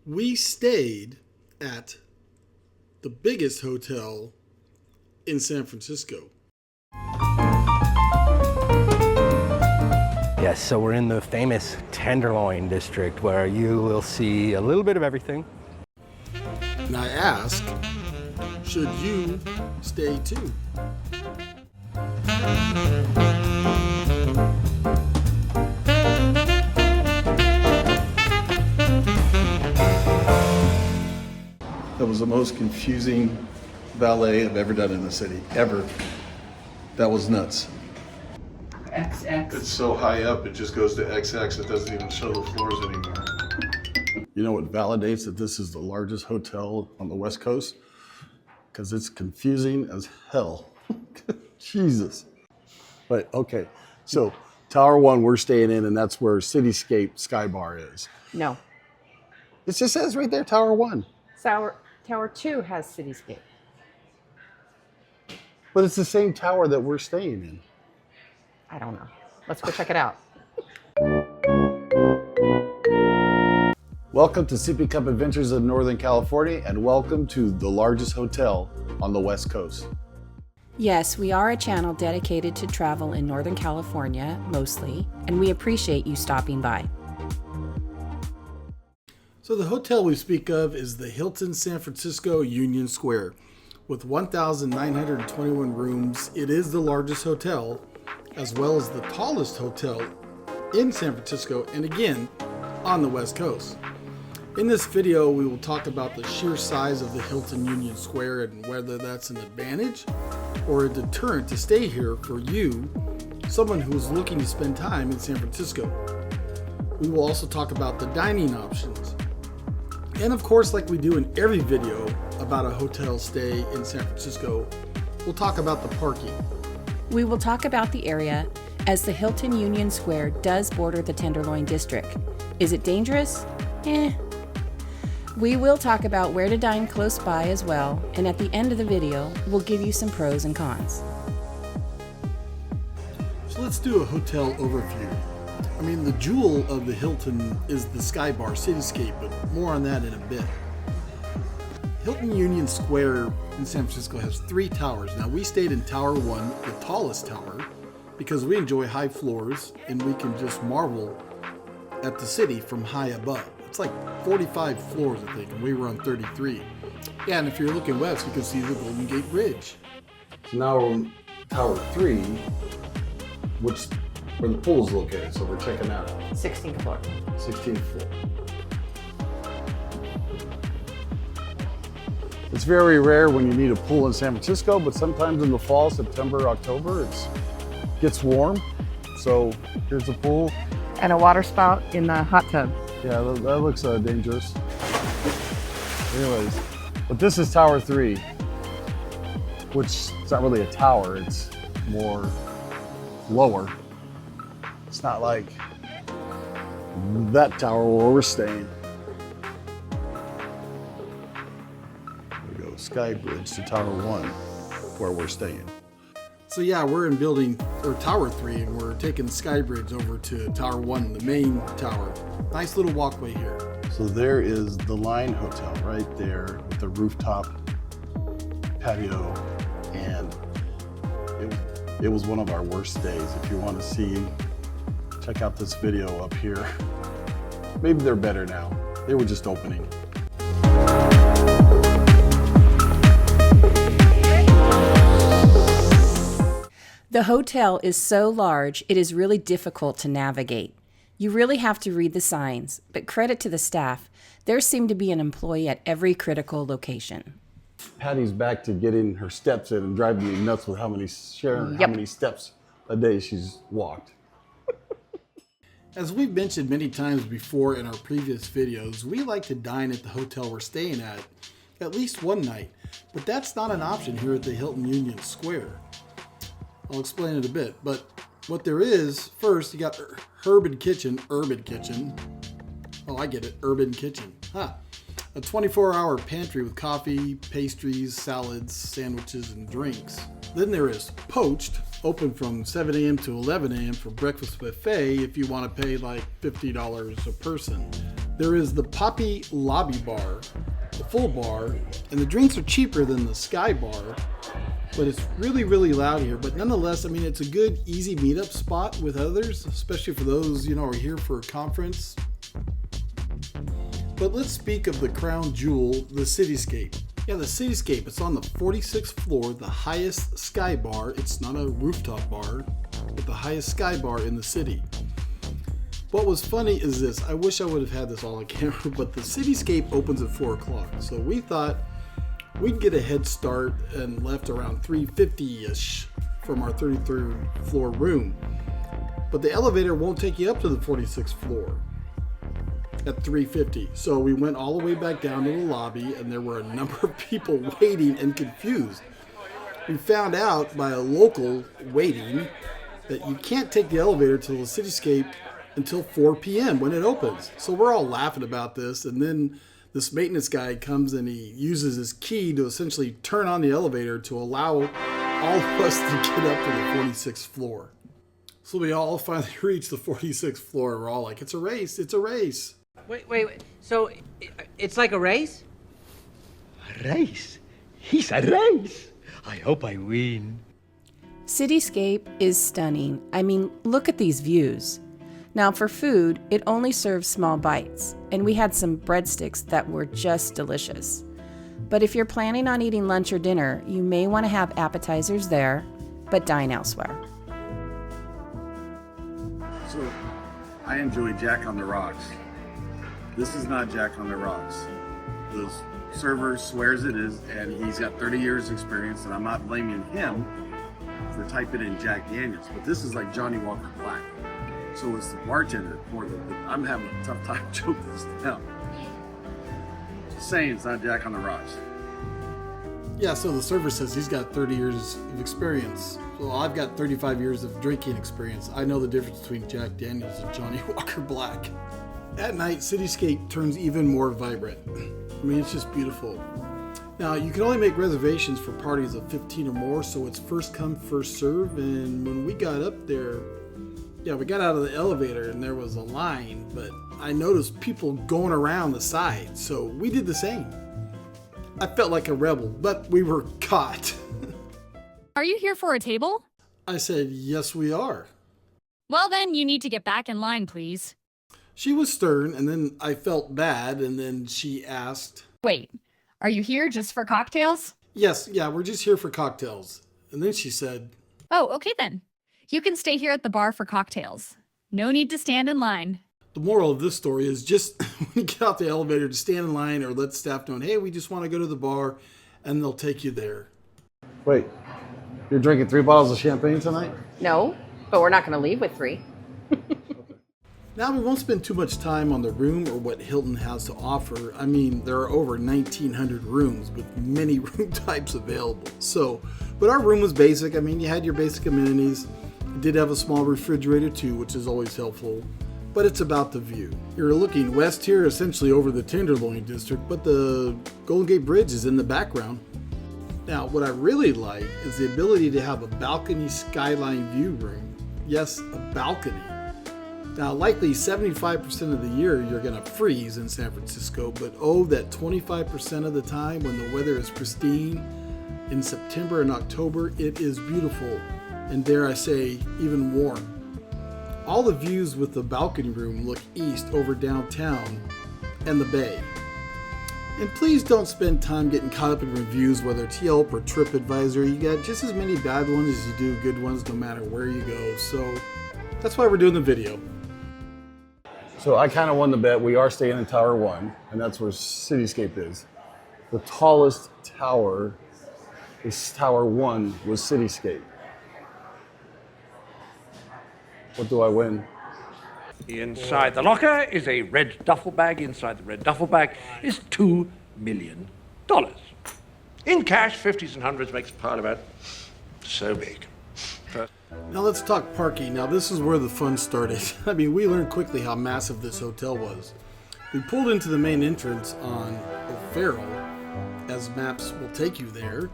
We stayed at the biggest hotel in San Francisco. Yes, so we're in the famous Tenderloin district where you will see a little bit of everything. And I asked, should you stay too? That was the most confusing valet I've ever done in the city, ever. That was nuts. XX. It's so high up, it just goes to XX. It doesn't even show the floors anymore. You know what validates that this is the largest hotel on the West Coast? Because it's confusing as hell. Jesus. But okay, so Tower 1 we're staying in, and that's where Cityscape Sky Bar is. No. It just says right there, Tower 1. Tower 2 has Cityscape. But it's the same tower that we're staying in. I don't know. Let's go check it out. Welcome to SippyCupAdventures in Northern California, and welcome to the largest hotel on the West Coast. Yes, we are a channel dedicated to travel in Northern California, mostly, and we appreciate you stopping by. So the hotel we speak of is the Hilton San Francisco Union Square. With 1,921 rooms, it is the largest hotel, as well as the tallest hotel in San Francisco, and again, on the West Coast. In this video, we will talk about the sheer size of the Hilton Union Square and whether that's an advantage or a deterrent to stay here for you, someone who is looking to spend time in San Francisco. We will also talk about the dining options. And of course, like we do in every video about a hotel stay in San Francisco, we'll talk about the parking. We will talk about the area, as the Hilton Union Square does border the Tenderloin district. Is it dangerous? We will talk about where to dine close by as well, and at the end of the video, we'll give you some pros and cons. So let's do a hotel overview. I mean, the jewel of the Hilton is the Sky Bar Cityscape, but more on that in a bit. Hilton Union Square in San Francisco has 3 towers. Now, we stayed in Tower 1, the tallest tower, because we enjoy high floors and we can just marvel at the city from high above. It's like 45 floors, I think, and we were on 33. Yeah, and if you're looking west, you can see the Golden Gate Bridge. So now we're on Tower 3, where the pool is located, so we're checking that out. 16th floor. 16th floor. It's very rare when you need a pool in San Francisco, but sometimes in the fall, September, October, it gets warm. So here's the pool. And a water spout in the hot tub. Yeah, that looks dangerous. Anyways, but this is Tower 3, which is not really a tower, it's more lower. It's not like that tower where we're staying. There we go, Sky Bridge to Tower 1, where we're staying. So yeah, we're in Tower 3, and we're taking the Sky Bridge over to Tower 1, the main tower. Nice little walkway here. So there is the Line Hotel right there with the rooftop patio, and it was one of our worst days. If you want to see, check out this video up here. Maybe they're better now. They were just opening. The hotel is so large, it is really difficult to navigate. You really have to read the signs, but credit to the staff. There seemed to be an employee at every critical location. Patty's back to getting her steps in and driving me nuts with how many steps a day she's walked. As we've mentioned many times before in our previous videos, we like to dine at the hotel we're staying at least one night, but that's not an option here at the Hilton Union Square. I'll explain it a bit, but what there is, first you got urban kitchen. Oh, I get it, urban kitchen. A 24-hour pantry with coffee, pastries, salads, sandwiches, and drinks. Then there is Poached, open from 7 a.m. to 11 a.m. for breakfast buffet if you want to pay like $50 a person. There is the Poppy Lobby Bar, the full bar, and the drinks are cheaper than the Sky Bar, but it's really, really loud here. But nonetheless, I mean, it's a good, easy meetup spot with others, especially for those, who are here for a conference. But let's speak of the crown jewel, the Cityscape. Yeah, the Cityscape, it's on the 46th floor, the highest Sky Bar. It's not a rooftop bar, but the highest Sky Bar in the city. What was funny is this. I wish I would have had this all on camera, but the Cityscape opens at 4 o'clock. So we thought we'd get a head start and left around 3:50-ish from our 33rd floor room. But the elevator won't take you up to the 46th floor at 3:50. So we went all the way back down to the lobby, and there were a number of people waiting and confused. We found out by a local waiting that you can't take the elevator to the Cityscape until 4 p.m. when it opens. So we're all laughing about this, and then this maintenance guy comes and he uses his key to essentially turn on the elevator to allow all of us to get up to the 46th floor. So we all finally reached the 46th floor, and we're all like, it's a race, it's a race. Wait. So it's like a race? A race? He's a race. I hope I win. Cityscape is stunning. I mean, look at these views. Now for food, it only serves small bites, and we had some breadsticks that were just delicious. But if you're planning on eating lunch or dinner, you may want to have appetizers there, but dine elsewhere. So, I enjoy Jack on the Rocks. This is not Jack on the Rocks. The server swears it is, and he's got 30 years experience, and I'm not blaming him for typing in Jack Daniels, but this is like Johnny Walker Black. So it's the bartender more than I'm having a tough time choking this down. Just saying, it's not Jack on the Rocks. Yeah, so the server says he's got 30 years of experience. Well, I've got 35 years of drinking experience. I know the difference between Jack Daniels and Johnny Walker Black. At night, Cityscape turns even more vibrant. I mean, it's just beautiful. Now, you can only make reservations for parties of 15 or more, so it's first come, first serve. And when we got up there, we got out of the elevator and there was a line, but I noticed people going around the side, so we did the same. I felt like a rebel, but we were caught. Are you here for a table? I said, yes, we are. Well, then you need to get back in line, please. She was stern, and then I felt bad, and then she asked, Wait, are you here just for cocktails? Yes, we're just here for cocktails. And then she said, Oh, okay then. You can stay here at the bar for cocktails. No need to stand in line. the moral of this story is just when you get out the elevator, to stand in line or let staff know, hey, we just want to go to the bar, and they'll take you there. Wait, you're drinking 3 bottles of champagne tonight? No, but we're not going to leave with 3. Now, we won't spend too much time on the room or what Hilton has to offer. I mean, there are over 1,900 rooms with many room types available. But our room was basic. I mean, you had your basic amenities. It did have a small refrigerator too, which is always helpful. But it's about the view. You're looking west here, essentially over the Tenderloin district, but the Golden Gate Bridge is in the background. Now, what I really like is the ability to have a balcony skyline view room. Yes, a balcony. Now, likely 75% of the year you're going to freeze in San Francisco, but that 25% of the time when the weather is pristine, in September and October, it is beautiful, and dare I say, even warm. All the views with the balcony room look east over downtown and the bay. And please don't spend time getting caught up in reviews, whether it's Yelp or TripAdvisor. You got just as many bad ones as you do good ones, no matter where you go. So that's why we're doing the video. So I kind of won the bet. We are staying in Tower 1, and that's where Cityscape is. The tallest tower is Tower 1 was Cityscape. What do I win? Inside the locker is a red duffel bag. Inside the red duffel bag is $2 million. In cash, 50s and 100s makes a pile about so big. Now let's talk parking. Now this is where the fun started. I mean, we learned quickly how massive this hotel was. We pulled into the main entrance on O'Farrell, as maps will take you there.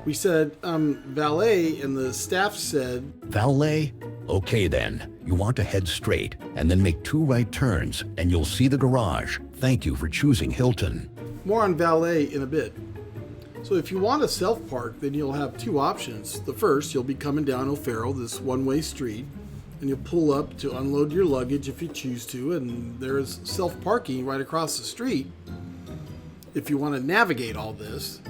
We said, valet, and the staff said, Valet? Okay then, you want to head straight and then make 2 right turns and you'll see the garage. Thank you for choosing Hilton. More on valet in a bit. So if you want a self-park, then you'll have 2 options. The first, you'll be coming down O'Farrell, this one-way street, and you'll pull up to unload your luggage if you choose to, and there's self-parking right across the street. If you want to navigate all this,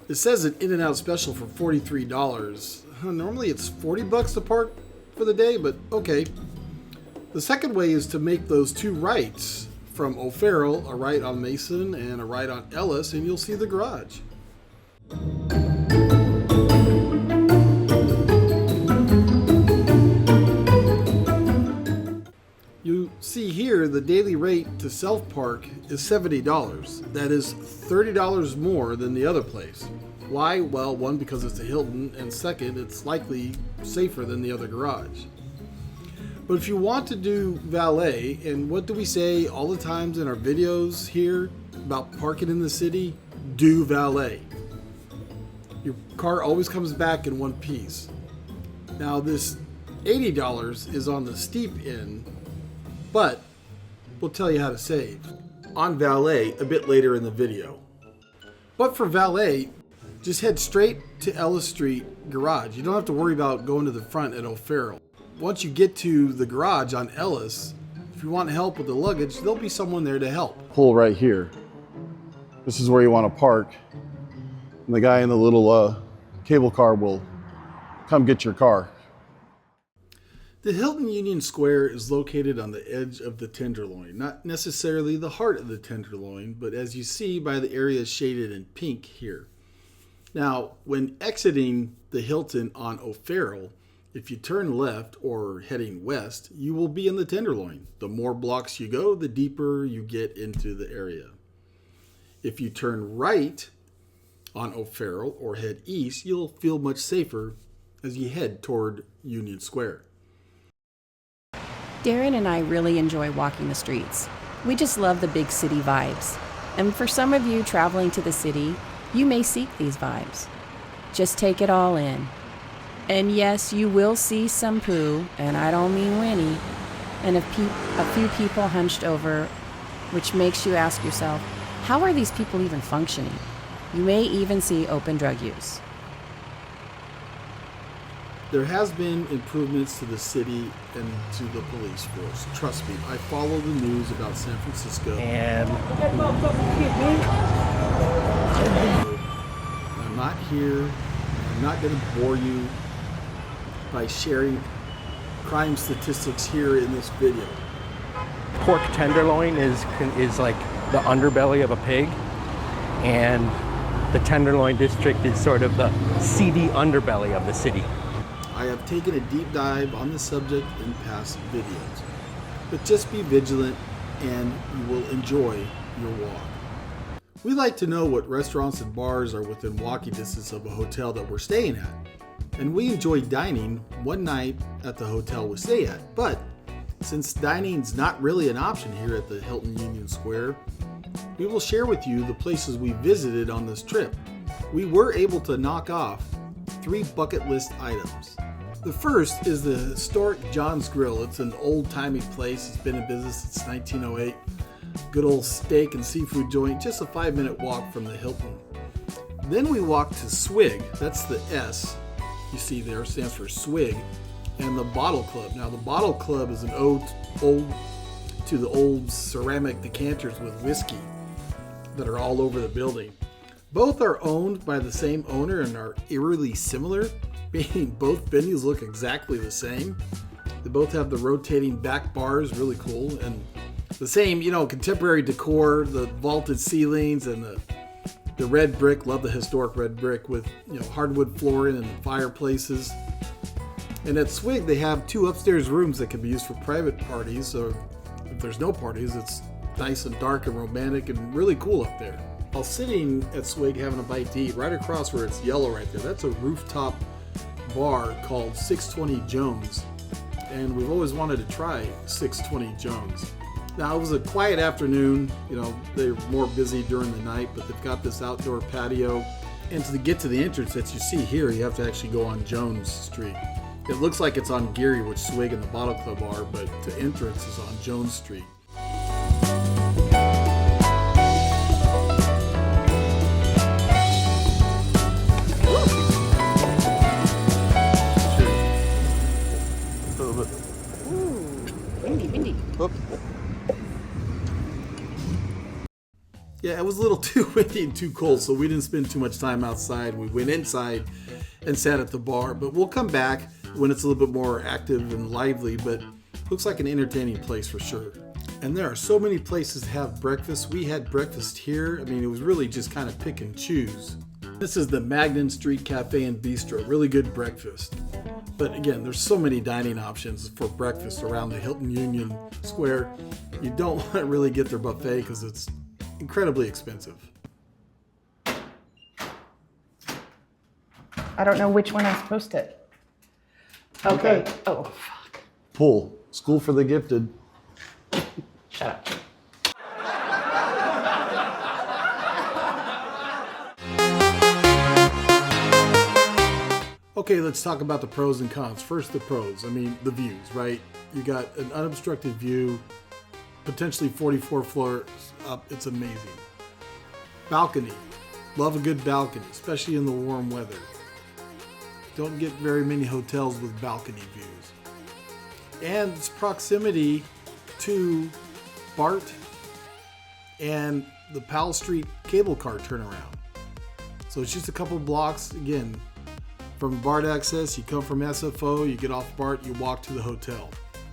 it says an In-N-Out special for $43. Normally it's $40 to park for the day, but okay. The second way is to make those 2 rights from O'Farrell, a right on Mason and a right on Ellis, and you'll see the garage. You see here the daily rate to self-park is $70. That is $30 more than the other place. Why? Well, one, because it's a Hilton, and second, it's likely safer than the other garage. But if you want to do valet, and what do we say all the times in our videos here about parking in the city? Do valet. Your car always comes back in one piece. Now this $80 is on the steep end, but we'll tell you how to save on valet a bit later in the video. But for valet, just head straight to Ellis Street Garage. You don't have to worry about going to the front at O'Farrell. Once you get to the garage on Ellis, if you want help with the luggage, there'll be someone there to help. Pull right here. This is where you want to park. And the guy in the little cable car will come get your car. The Hilton Union Square is located on the edge of the Tenderloin, not necessarily the heart of the Tenderloin, but as you see by the area shaded in pink here. Now, when exiting the Hilton on O'Farrell, if you turn left or heading west, you will be in the Tenderloin. The more blocks you go, the deeper you get into the area. If you turn right on O'Farrell or head east, you'll feel much safer as you head toward Union Square. Darren and I really enjoy walking the streets. We just love the big city vibes. And for some of you traveling to the city, you may seek these vibes. Just take it all in. And yes, you will see some poo, and I don't mean Winnie, and a few people hunched over, which makes you ask yourself, how are these people even functioning? You may even see open drug use. There has been improvements to the city and to the police force. Trust me, I follow the news about San Francisco. And I'm not here. I'm not going to bore you by sharing crime statistics here in this video. pork tenderloin is like the underbelly of a pig, and the Tenderloin district is sort of the seedy underbelly of the city. I have taken a deep dive on the subject in past videos, but just be vigilant and you will enjoy your walk. We like to know what restaurants and bars are within walking distance of a hotel that we're staying at, and we enjoy dining one night at the hotel we stay at. But since dining's not really an option here at the Hilton Union Square, we will share with you the places we visited on this trip. We were able to knock off 3 bucket list items. The first is the historic John's Grill. It's an old-timey place. It's been in business since 1908. Good old steak and seafood joint, just a 5-minute walk from the Hilton. Then we walked to Swig. That's the S you see there, stands for Swig, and the Bottle Club. Now the Bottle Club is an ode to the old ceramic decanters with whiskey that are all over the building. Both are owned by the same owner and are eerily similar, meaning both venues look exactly the same. They both have the rotating back bars, really cool, and the same, contemporary decor, the vaulted ceilings and the red brick. Love the historic red brick with, hardwood flooring and fireplaces. And at Swig, they have 2 upstairs rooms that can be used for private parties. So if there's no parties, it's nice and dark and romantic and really cool up there. While sitting at Swig having a bite to eat, right across where it's yellow right there, that's a rooftop bar called 620 Jones. And we've always wanted to try 620 Jones. Now, it was a quiet afternoon. They're more busy during the night, but they've got this outdoor patio. And to get to the entrance that you see here, you have to actually go on Jones Street. It looks like it's on Geary, which Swig and the Bottle Club are, but the entrance is on Jones Street. Windy. Yeah, it was a little too windy and too cold, so we didn't spend too much time outside. We went inside and sat at the bar, but we'll come back when it's a little bit more active and lively, but looks like an entertaining place for sure. And there are so many places to have breakfast. We had breakfast here. I mean, it was really just kind of pick and choose. This is the Magnan Street Cafe and Bistro. Really good breakfast. But again, there's so many dining options for breakfast around the Hilton Union Square. You don't want to really get their buffet because it's incredibly expensive. I don't know which one I supposed to. Okay. Oh, fuck. Pull. School for the gifted. Shut up. Okay, let's talk about the pros and cons. First, the pros. I mean, the views, right? You got an unobstructed view, potentially 44 floors up. It's amazing. Balcony. Love a good balcony, especially in the warm weather. Don't get very many hotels with balcony views. And its proximity to BART and the Powell Street cable car turnaround. So it's just a couple blocks, again, from BART access. You come from SFO, you get off BART, you walk to the hotel.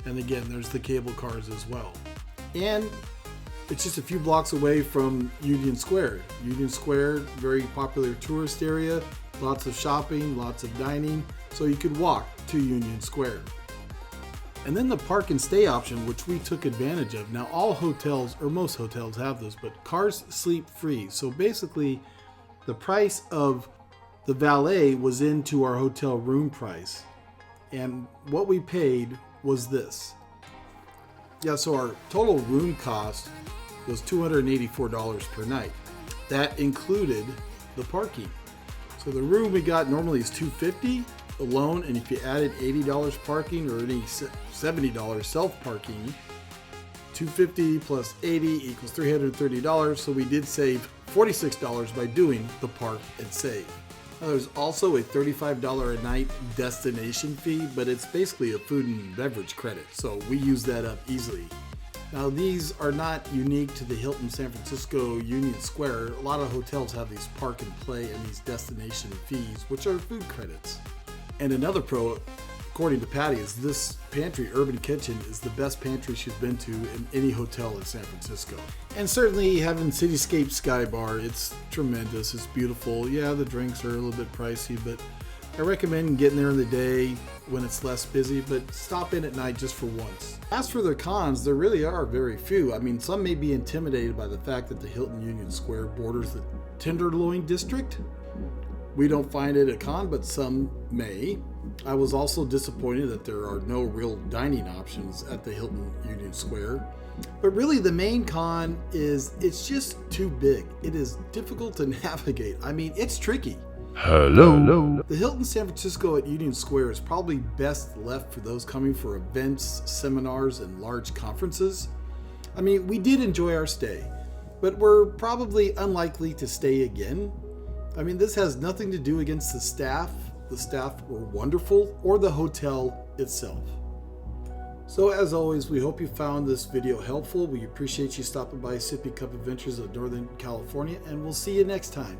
And again, there's the cable cars as well. And it's just a few blocks away from Union Square. Union Square, very popular tourist area, lots of shopping, lots of dining, so you could walk to Union Square. And then the park and stay option, which we took advantage of. Now all hotels, or most hotels have those, but cars sleep free. So basically the price of the valet was into our hotel room price. And what we paid was this. Yeah, so our total room cost was $284 per night. That included the parking. So the room we got normally is $250 alone, and if you added $80 parking or any $70 self-parking, $250 plus $80 equals $330. So we did save $46 by doing the park and save. Now, there's also a $35 a night destination fee, but it's basically a food and beverage credit, so we use that up easily. Now, these are not unique to the Hilton San Francisco Union Square. A lot of hotels have these park and play and these destination fees, which are food credits. And another pro, according to Patty, is this pantry, Urban Kitchen, is the best pantry she's been to in any hotel in San Francisco. And certainly having Cityscape Sky Bar, it's tremendous, it's beautiful. Yeah, the drinks are a little bit pricey, but I recommend getting there in the day when it's less busy, but stop in at night just for once. As for the cons, there really are very few. I mean, some may be intimidated by the fact that the Hilton Union Square borders the Tenderloin District. We don't find it a con, but some may. I was also disappointed that there are no real dining options at the Hilton Union Square. But really the main con is it's just too big. It is difficult to navigate. I mean, it's tricky. Hello. The Hilton San Francisco at Union Square is probably best left for those coming for events, seminars, and large conferences. I mean, we did enjoy our stay, but we're probably unlikely to stay again. I mean, this has nothing to do against the staff. The staff were wonderful, or the hotel itself. So as always, we hope you found this video helpful. We appreciate you stopping by SippyCupAdventures of Northern California, and we'll see you next time.